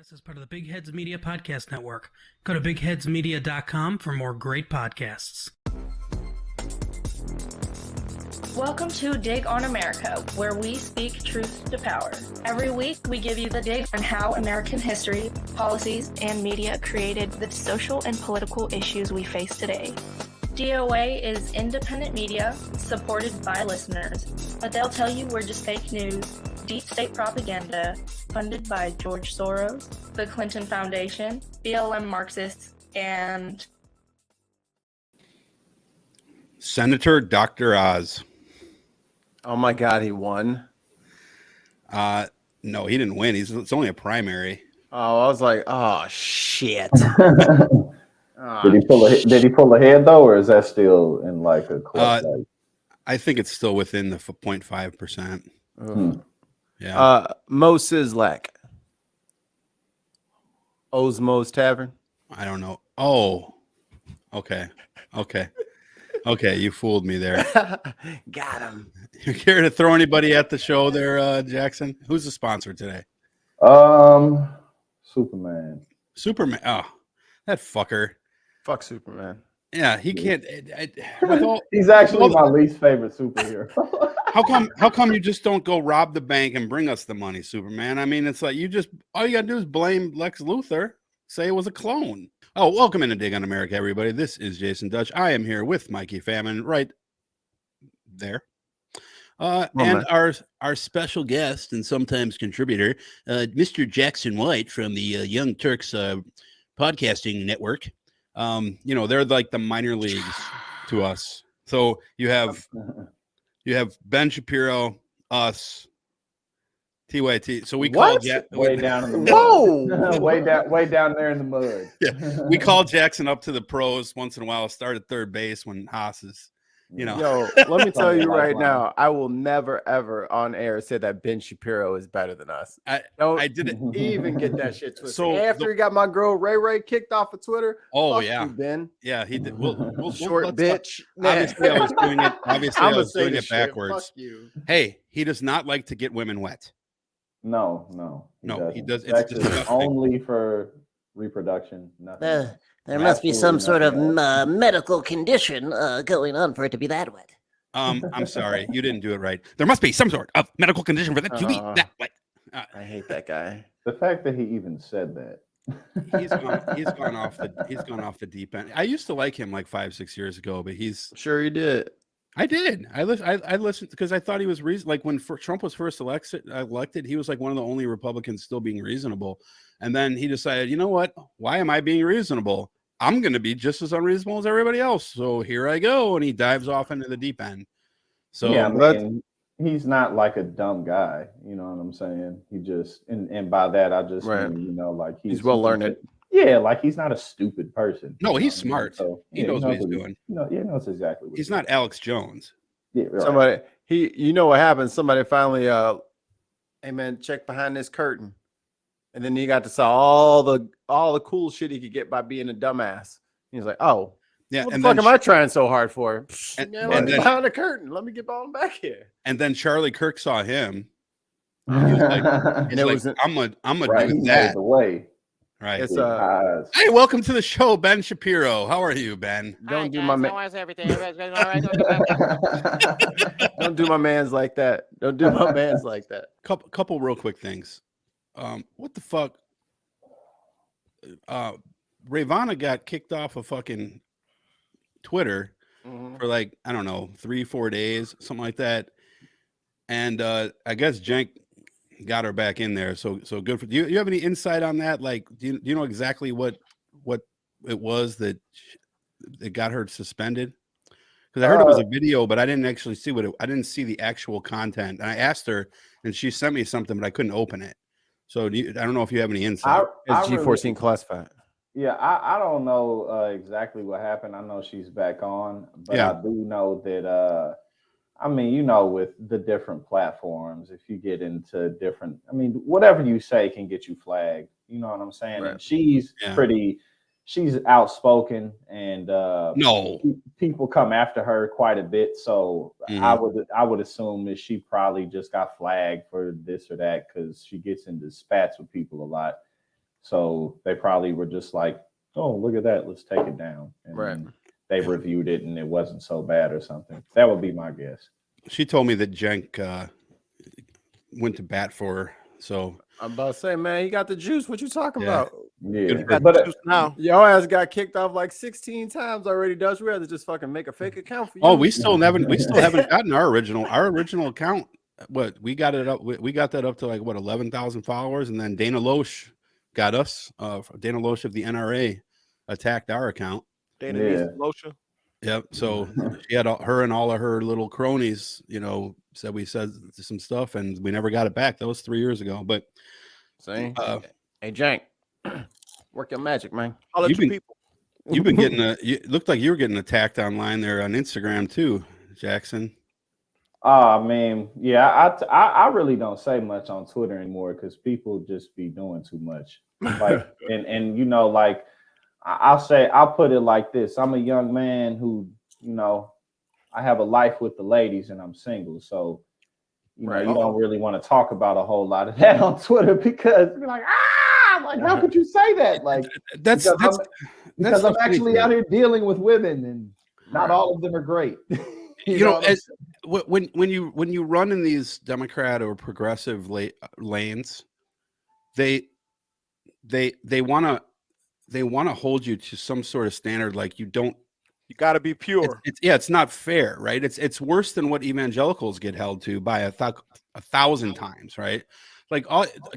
This is part of the Big Heads Media Podcast Network. Go to bigheadsmedia.com for more great podcasts. Welcome to Dig on America, where we speak truth to power. Every week, we give you the dig on how American history, policies, and media created the social and political issues we face today. DOA is independent media supported by listeners, but they'll tell you we're just fake news, deep state propaganda, funded by George Soros, the Clinton Foundation, BLM Marxists, and Senator Dr. Oz. Oh my God, he won. No, he didn't win. It's only a primary. Oh, I was like, oh shit. Did he pull ahead though, or is that still in like a close? I think it's still within the 0.5%. Yeah. Mo Sizlak. Osmo's Tavern. I don't know. Oh, okay. You fooled me there. Got him. You care to throw anybody at the show there, Jackson? Who's the sponsor today? Superman. Oh, that fucker. Fuck Superman. Yeah, he can't. He's actually my least favorite superhero. How come you just don't go rob the bank and bring us the money, Superman? I mean, it's like all you gotta do is blame Lex Luthor, say it was a clone. Oh, welcome into Dig on America, everybody. This is Jason Dutch. I am here with Mikey Famine right there. And our special guest and sometimes contributor, Mr. Jackson White from the Young Turks podcasting network. They're like the minor leagues to us. So you have Ben Shapiro, us, TYT. So we call way down in the mud. Whoa, way down there in the mud. Yeah, we call Jackson up to the pros once in a while. Start at third base when Haas is, Yo, let me tell you right now, I will never ever on air say that Ben Shapiro is better than us. I didn't even get that shit twisted. So after he got my girl Ray kicked off of Twitter. Oh fuck yeah, you, Ben. Yeah, he did. We'll short bitch. Obviously, I was doing it. Obviously, I was doing it backwards. Fuck you. Hey, he does not like to get women wet. No, he does. It's just only for reproduction. Nothing. There must be some sort of medical condition going on for it to be that wet. I'm sorry, you didn't do it right. There must be some sort of medical condition for that to be that wet. I hate that guy. The fact that he even said that. He's gone off the deep end. I used to like him like 5-6 years ago, but Sure you did. I did. I listened because I thought he was like when Trump was first elected, he was like one of the only Republicans still being reasonable. And then he decided, you know what? Why am I being reasonable? I'm going to be just as unreasonable as everybody else. So here I go. And he dives off into the deep end. So yeah, he's not like a dumb guy. You know what I'm saying? He just, and by that, I just mean, like he's well learned. Yeah, like he's not a stupid person. No, he's smart. So, he knows what he's doing. He knows exactly what he's not Alex Jones. Yeah, right. You know what happened? Somebody finally, hey man, check behind this curtain. And then he got to saw all the cool shit he could get by being a dumbass. He's like, oh, yeah. What the fuck am I trying so hard for? And then, behind the curtain. Let me get on back here. And then Charlie Kirk saw him. He was like, I'm gonna do that. Away. Right. It's, hey, welcome to the show, Ben Shapiro. How are you, Ben? Don't do my man. How is everything? Don't do my man's like that. Don't do my man's like that. Couple real quick things. What the fuck? Ravana got kicked off of fucking Twitter for like, I don't know, 3-4 days, something like that. And I guess Jenk got her back in there. So good for you. You have any insight on that? Like, do you know exactly what it was that got her suspended? Because I heard it was a video, but I didn't actually see I didn't see the actual content. And I asked her, and she sent me something, but I couldn't open it. So I don't know if you have any insight. It's G14 classified. Yeah, I don't know exactly what happened. I know she's back on, but I do know that with the different platforms, if you get into different, whatever you say can get you flagged. You know what I'm saying? Right. And she's she's outspoken, and people come after her quite a bit. So I would assume that she probably just got flagged for this or that because she gets into spats with people a lot. So they probably were just like, oh, look at that, let's take it down. And then they reviewed it and it wasn't so bad or something. That would be my guess. She told me that Jenk went to bat for her. So I'm about to say, man, you got the juice. What you talking about? Yeah, But now Your ass got kicked off like 16 times already, Dutch. We had to just fucking make a fake account for you. oh, we still haven't gotten our original account. What we got it up, we got that up to like what 11,000 followers, and then Dana Loesch got us. Dana Loesch of the NRA attacked our account. Dana needs lotion. Yep. So she had her and all of her little cronies, said we said some stuff, and we never got it back. That was 3 years ago. But hey, Jank, work your magic, man. I'll let you've you been, people. you've been getting it looked like you were getting attacked online there on Instagram too, Jackson. I mean, yeah, I really don't say much on Twitter anymore because people just be doing too much. Like, and like I'll put it like this: I'm a young man who, I have a life with the ladies, and I'm single, so you don't really want to talk about a whole lot of that on Twitter because you're like, how could you say that? Like, because I'm actually out here dealing with women, and not all of them are great. When you run in these Democrat or progressive lanes, they want to hold you to some sort of standard. Like you got to be pure. It's not fair, right? It's worse than what evangelicals get held to by a thousand times, right? Like,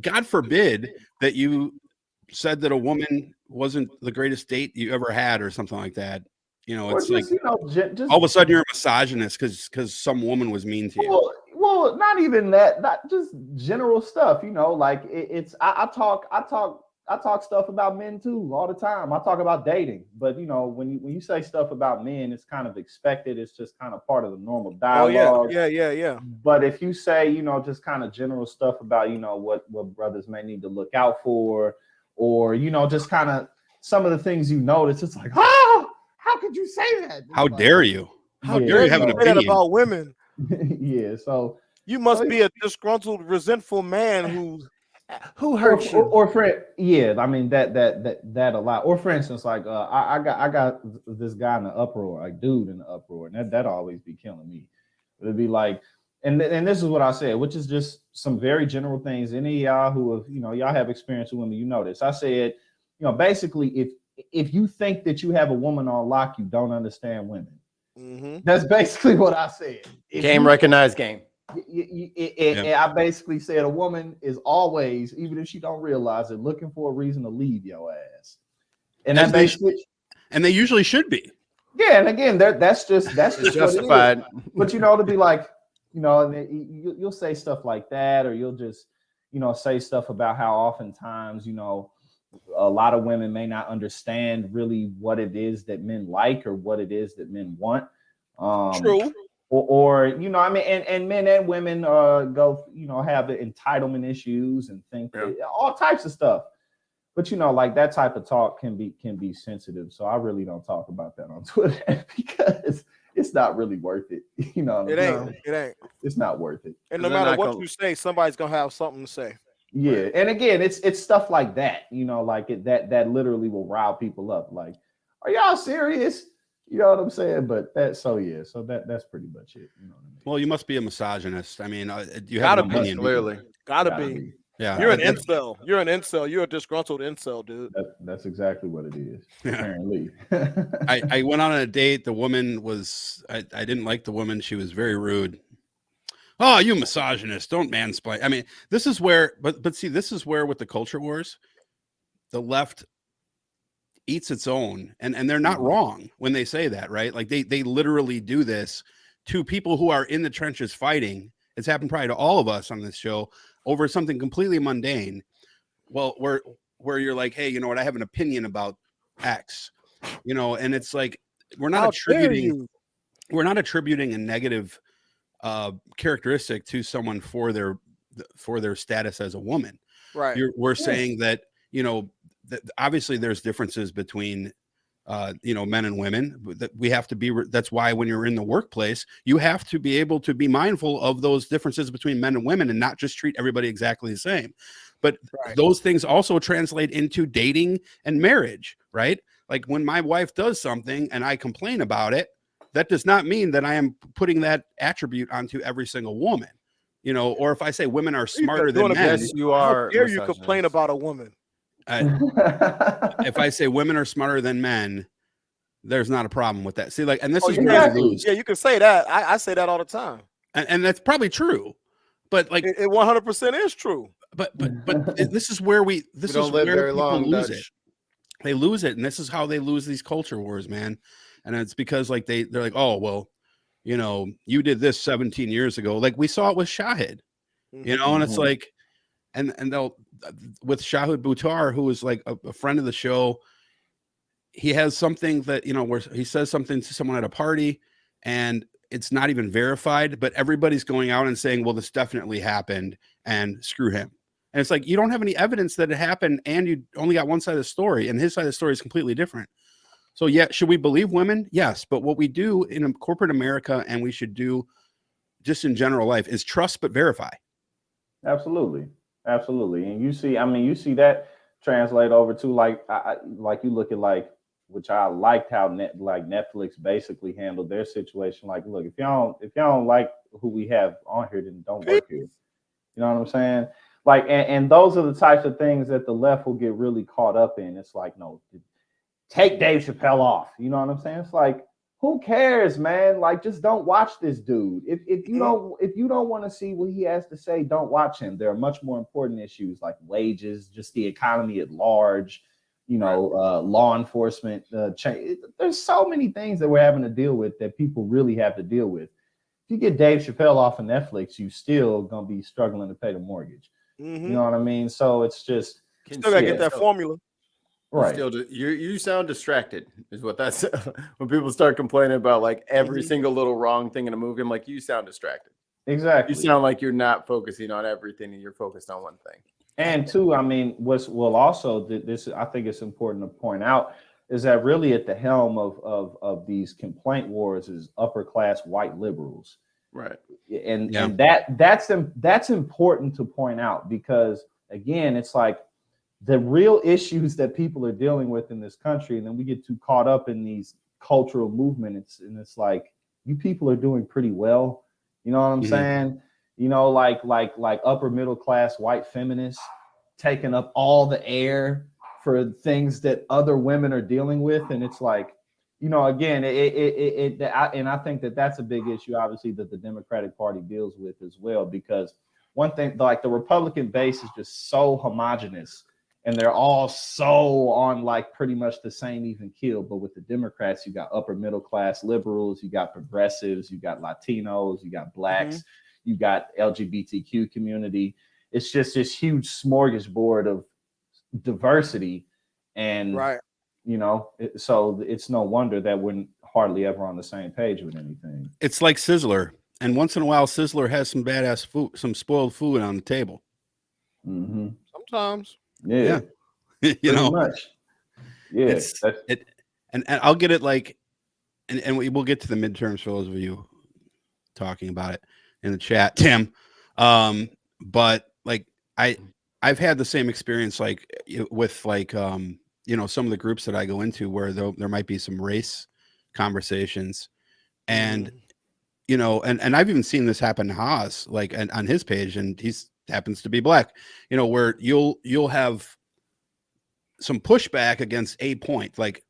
God forbid that you said that a woman wasn't the greatest date you ever had or something like that. It's just, just all of a sudden you're a misogynist because some woman was mean to you. Well, not even that, not just general stuff, like I talk stuff about men too all the time. I talk about dating, but when you say stuff about men, it's kind of expected. It's just kind of part of the normal dialogue. Oh yeah. But if you say, just kind of general stuff about, what brothers may need to look out for, or, just kind of some of the things you notice, it's like, how could you say that? How dare you? How dare you have an opinion about women? Yeah, so you must be a disgruntled, resentful man who hurt you or friend. Yeah, I mean that a lot. Or for instance, like I got this guy in the uproar, like dude in the uproar, and that always be killing me. It'd be like, and this is what I said, which is just some very general things. Any of y'all who have y'all have experience with women, this. I said, basically if you think that you have a woman on lock, you don't understand women. Mm-hmm. That's basically what I said. Game recognized game. I basically said a woman is always, even if she don't realize it, looking for a reason to leave your ass. And that basically, and they usually should be. Yeah, and again, that's just justified. But to be like, and you'll say stuff like that, or you'll just say stuff about how oftentimes a lot of women may not understand really what it is that men like or what it is that men want. True. Or and men and women go, have the entitlement issues and think all types of stuff. But like that type of talk can be sensitive. So I really don't talk about that on Twitter because it's not really worth it. It ain't. It's not worth it. And no matter what you say, somebody's gonna have something to say. Yeah, and again, it's stuff like that, like that literally will rile people up. Like, are y'all serious? You know what I'm saying? But that's that's pretty much it. You know what I mean? Well, you must be a misogynist. I mean, you have an opinion. Clearly, gotta be. Yeah, you're an incel. You're an incel. You're a disgruntled incel, dude. That's exactly what it is. Apparently. I went on a date. The woman was. I didn't like the woman. She was very rude. Oh, you misogynist! Don't mansplain. I mean, this is where. But see, this is where with the culture wars, the left eats its own, and they're not wrong when they say that, right? Like they literally do this to people who are in the trenches fighting. It's happened probably to all of us on this show over something completely mundane. Well, where you're like, hey, you know what? I have an opinion about X, and it's like we're not attributing a negative characteristic to someone for their status as a woman. Right. We're saying that obviously there's differences between men and women that we have to be. That's why when you're in the workplace, you have to be able to be mindful of those differences between men and women and not just treat everybody exactly the same. But Right. those things also translate into dating and marriage, right? Like when my wife does something and I complain about it, that does not mean that I am putting that attribute onto every single woman, you know, or if I say women are You've been smarter than doing it for- men, Yes, you How are. dare you complain about a woman? if I say women are smarter than men, there's not a problem with that. See, like, and this Oh, is you where can we lose. Yeah, you can say that. I say that all the time. And that's probably true. But like, It 100% is true. but this is where We this don't is live where very people long, lose Dutch. it. They lose it, and this is how they lose these culture wars, man. And it's because like they're like, oh well, you know, you did this 17 years ago. Like we saw it with Shahid, you know, and it's like, and they'll with Shahid Buttar, who is like a friend of the show. He has something that, you know, where he says something to someone at a party, and it's not even verified, but everybody's going out and saying, well, this definitely happened and screw him. And it's like, you don't have any evidence that it happened, and you only got one side of the story, and his side of the story is completely different. So yeah, should we believe women? Yes. But what we do in corporate America, and we should do just in general life, is trust but verify. Absolutely, absolutely. And you see, I mean, you see that translate over to like, like you look at like, which I liked how Netflix basically handled their situation. Like, look, if y'all don't like who we have on here, then don't work here. You know what I'm saying? Like, and those are the types of things that the left will get really caught up in. It's like, no, take Dave Chappelle off. You know what I'm saying? It's like, who cares, man? Like, just don't watch this dude. If you don't want to see what he has to say, don't watch him. There are much more important issues like wages, just the economy at large, you know, law enforcement change. There's so many things that we're having to deal with that people really have to deal with. If you get Dave Chappelle off of Netflix, you still gonna be struggling to pay the mortgage. You know what I mean? So it's just Still gotta get that formula. right. Still, you sound distracted, is what that's when people start complaining about like every single little wrong thing in a movie. I'm like, you sound distracted. Exactly. You sound like you're not focusing on everything and you're focused on one thing. And two, I mean, also this I think it's important to point out is that really at the helm of these complaint wars is upper class white liberals. Right. And that's important to point out because again, it's like the real issues that people are dealing with in this country, and then we get too caught up in these cultural movements, and it's like you people are doing pretty well. You know what I'm saying? You know, like upper middle class white feminists taking up all the air for things that other women are dealing with, and it's like, you know, again, and I think that that's a big issue, obviously, that the Democratic Party deals with as well, because one thing, like the Republican base is just so homogenous. And they're all so on like pretty much the same even keel. But with the Democrats, you got upper middle class liberals, you got progressives, you got Latinos, you got blacks, you got LGBTQ community. It's just this huge smorgasbord of diversity. And, you know, so it's no wonder that we're hardly ever on the same page with anything. It's like Sizzler. And once in a while, Sizzler has some badass food, some spoiled food on the table. Sometimes. Yeah. You know, much. Yeah. And I'll get it like, and we'll get to the midterms for those of you talking about it in the chat, Tim. But like I've had the same experience like with like you know, some of the groups that I go into where there might be some race conversations, and you know, and I've even seen this happen to Haas, like on his page, and he's happens to be black, you know, where you'll have some pushback against a point. Like,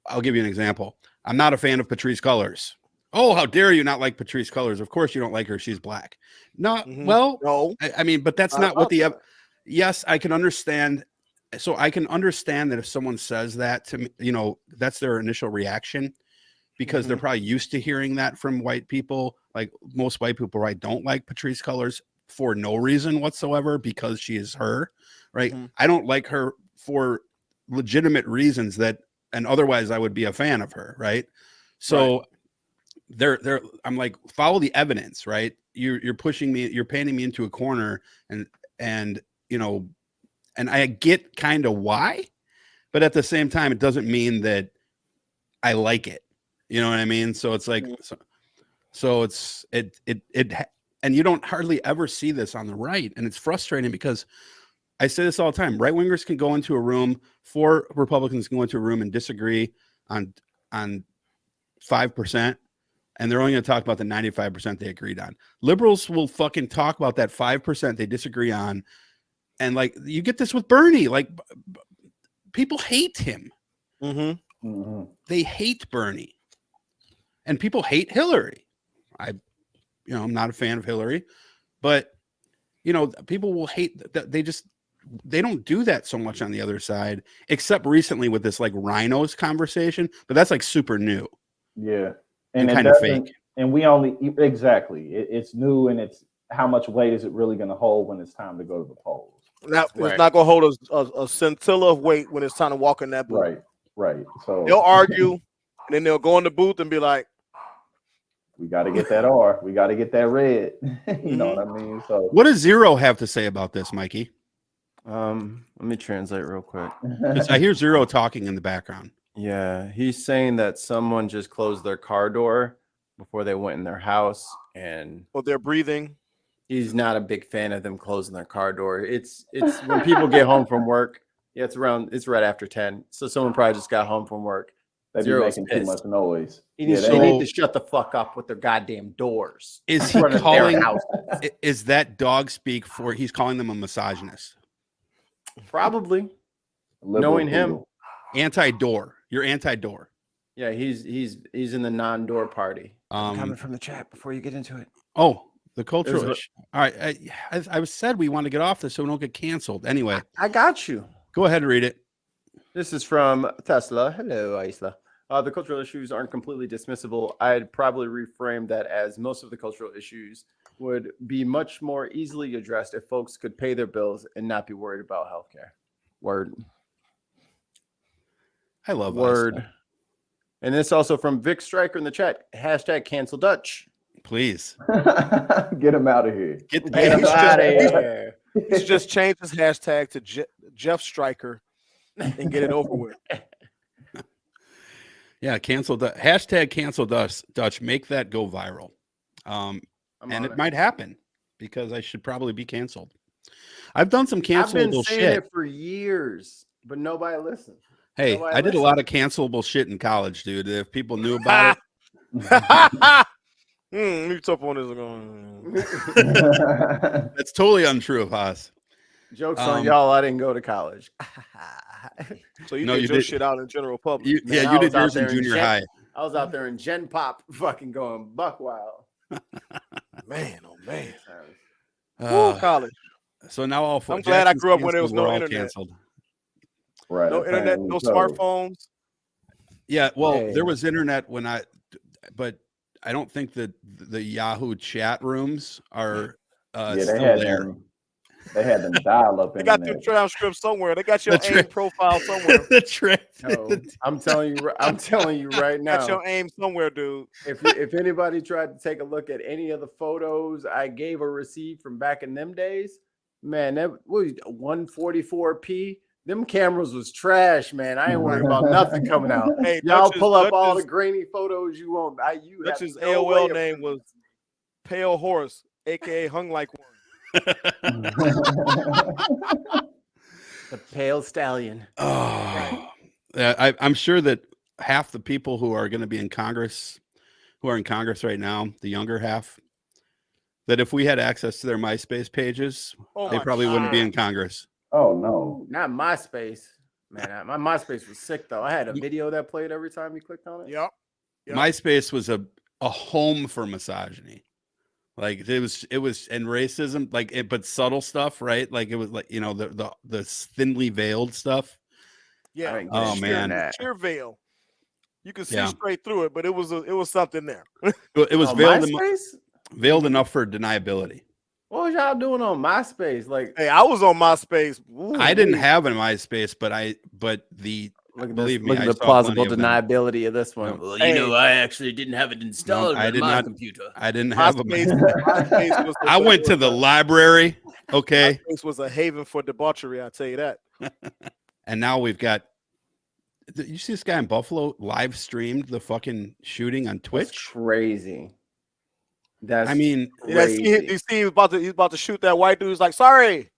I'll give you an example. I'm not a fan of Patrisse Cullors. Oh, how dare you not like Patrisse Cullors? Of course you don't like her. She's black. No, well, no. I mean, but that's not what the. Yes, I can understand. So I can understand that if someone says that to me, you know, that's their initial reaction, because they're probably used to hearing that from white people. Like most white people, right, don't like Patrisse Cullors for no reason whatsoever because she is her, right? I don't like her for legitimate reasons that, and otherwise I would be a fan of her, right? So I'm like, follow the evidence, right? You're pushing me, you're painting me into a corner, and you know, and I get kind of why, but at the same time, it doesn't mean that I like it. You know what I mean? So it's like, so it's and you don't hardly ever see this on the right, and it's frustrating because I say this all the time. Right wingers can go into a room. 4 Republicans can go into a room and disagree on 5%, and they're only going to talk about the 95% they agreed on. Liberals will fucking talk about that 5% they disagree on, and like you get this with Bernie. Like people hate him. They hate Bernie, and people hate Hillary. I'm not a fan of Hillary, but people will hate that. They don't do that so much on the other side, except recently with this like rhinos conversation, but that's like super new. Yeah. And kind of fake. And we only, exactly. It's new, and it's how much weight is it really going to hold when it's time to go to the polls? Now, it's not going to hold a scintilla of weight when it's time to walk in that booth. Right. So they'll argue, and then they'll go in the booth and be like, we got to get that R. We got to get that red. You know what I mean? So what does Zero have to say about this, Mikey? Let me translate real quick. I hear Zero talking in the background. Yeah, he's saying that someone just closed their car door before they went in their house, and they're breathing. He's not a big fan of them closing their car door. It's when people get home from work. Yeah, it's right after 10. So someone probably just got home from work. They'd be making too much noise. They need to shut the fuck up with their goddamn doors. Is he calling? Is that dog speak for? He's calling them a misogynist. Probably. Knowing him, anti-door. You're anti-door. Yeah, he's in the non-door party. Coming from the chat before you get into it. Oh, the cultural issue. All right, I said we want to get off this so we don't get canceled. Anyway, I got you. Go ahead and read it. This is from Tesla. Hello, Isla. The cultural issues aren't completely dismissible. I'd probably reframe that as most of the cultural issues would be much more easily addressed if folks could pay their bills and not be worried about healthcare. Word. I love word. Isla. And this also from Vic Stryker in the chat. # cancel Dutch. Please. Get him out of here. Get him out of here. He's just changed his hashtag to Jeff Stryker and get it over with. Yeah, cancel the # cancel Dutch. Make that go viral. And it might happen because I should probably be canceled. I've done some cancelable shit. I've been saying it for years, but nobody listens. Hey, I did a lot of cancelable shit in college, dude. If people knew about it. You tough on this. That's totally untrue of Haas. Jokes on y'all. I didn't go to college. So you did your shit out in general public. You did yours in junior high. I was out there in Gen Pop fucking going buck wild. Man, oh man. College. So now all I'm glad I grew up when there was no internet. Canceled. Right. No internet, no smartphones. Yeah, well, there was internet but I don't think that the Yahoo chat rooms are still there. They had them dial up. They got the transcript somewhere. They got your AIM profile somewhere. I'm telling you right now. Got your AIM somewhere, dude. If anybody tried to take a look at any of the photos I gave or received from back in them days, man, that was 144p. Them cameras was trash, man. I ain't worried about nothing coming out. Hey, y'all pull up all the grainy photos you want. Dutch's AOL name was Pale Horse, aka Hung Like One. The Pale Stallion. Oh, I'm sure that half the people who are going to be in Congress, who are in Congress right now, the younger half, that if we had access to their MySpace pages, they probably wouldn't be in Congress. Oh no, not MySpace, man. My MySpace was sick though. I had a video that played every time you clicked on it. Yep. MySpace was a home for misogyny. Like it was and racism, but subtle stuff, right? Like it was like, the thinly veiled stuff. Yeah. Oh man. Sheer veil. You could see straight through it, but it was something there. It was veiled enough for deniability. What was y'all doing on MySpace? Hey, I was on MySpace. Ooh, I didn't have a MySpace, but believe me, look at the plausible deniability of this one. Well, I actually didn't have it installed on my computer. I didn't have a MySpace. I went to the library. Okay. MySpace was a haven for debauchery, I'll tell you that. And now we've got. You see this guy in Buffalo live streamed the fucking shooting on Twitch? That's crazy. I mean, you see he's about to shoot that white dude. He's like, sorry.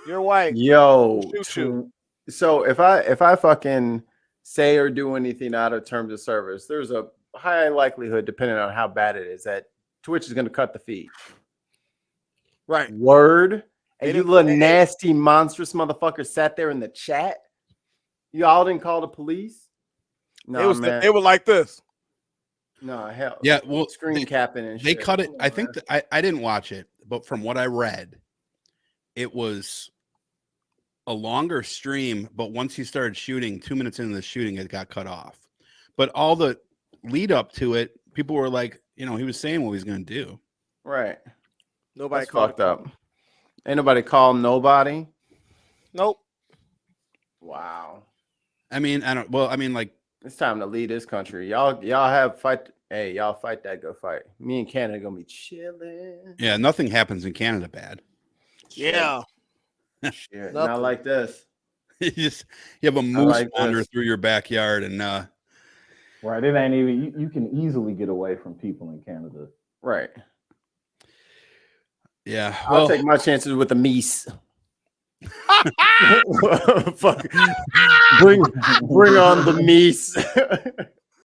You're white. Yo, Shoot. so if I fucking say or do anything out of terms of service, there's a high likelihood, depending on how bad it is, that Twitch is going to cut the feed. Right. Word. And They you didn't- little nasty, monstrous motherfucker sat there in the chat. Y'all didn't call the police? No, man. It was like this. No, hell. Yeah, well, screen capping and they shit. cut it. Come I on, think man. I didn't watch it, but from what I read, it was a longer stream. But once he started shooting, 2 minutes into the shooting, it got cut off. But all the lead up to it, people were like, he was saying what he's going to do. Right. Nobody That's called fucked up. Ain't nobody called nobody. Nope. Wow. I mean, I don't. Well, I mean, like, It's time to lead this country. Y'all have fight. Hey, y'all fight that good fight. Me and Canada gonna be chilling. yeah, nothing happens in Canada bad. Yeah. Shit, Nothing. not like this. You have a moose like wander this. through your backyard, and Right. It ain't even you can easily get away from people in Canada. Right. yeah. I'll take my chances with the meese. Fuck. Bring on the meese.